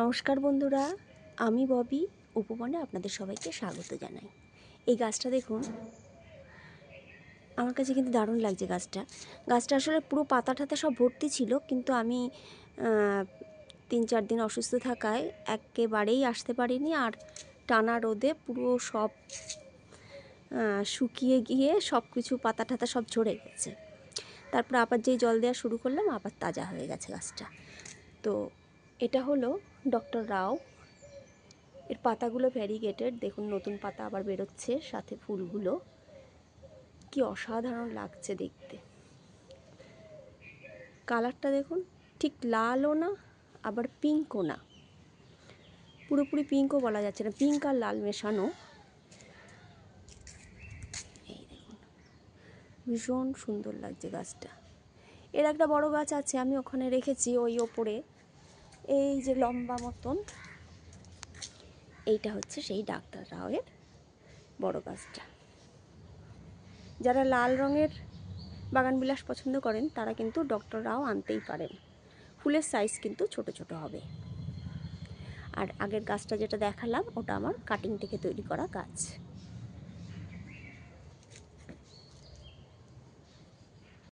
নমস্কার বন্ধুরা, আমি ববি উপবনে আপনাদের সবাইকে স্বাগত জানাই। এই গাছটা দেখুন, আমার কাছে কিন্তু দারুণ লাগছে গাছটা আসলে পুরো পাতা টাতা সব ভর্তি ছিল, কিন্তু আমি 3-4 দিন অসুস্থ থাকায় একেবারেই আসতে পারিনি। আর টানা রোদে পুরো সব শুকিয়ে গিয়ে সব কিছু পাতা টাতা সব ঝরে গেছে। তারপর আবার যেই জল দেওয়া শুরু করলাম, আবার তাজা হয়ে গেছে গাছটা। তো এটা হলো ডক্টর রাও। এর পাতাগুলো ভ্যারিগেটেড, দেখুন নতুন পাতা আবার বেরোচ্ছে, সাথে ফুলগুলো কি অসাধারণ লাগছে দেখতে। কালারটা দেখুন, ঠিক লালও না আবার পিঙ্কও না, পুরোপুরি পিঙ্কও বলা যাচ্ছে না, পিঙ্ক আর লাল মেশানো। এই দেখুন, ভীষণ সুন্দর লাগছে গাছটা। এর একটা বড় গাছ আছে, আমি ওখানে রেখেছি ওই ওপরে, এই যে লম্বা মতন, এইটা হচ্ছে সেই ডাক্তার রাওয়ের বড় গাছটা। যারা লাল রঙের বাগানবিলাস পছন্দ করেন তারা কিন্তু ডক্টর রাও আনতেই পারেন। ফুলের সাইজ কিন্তু ছোট ছোট হবে। আর আগের গাছটা যেটা দেখালাম, ওটা আমার কাটিং থেকে তৈরি করা গাছ।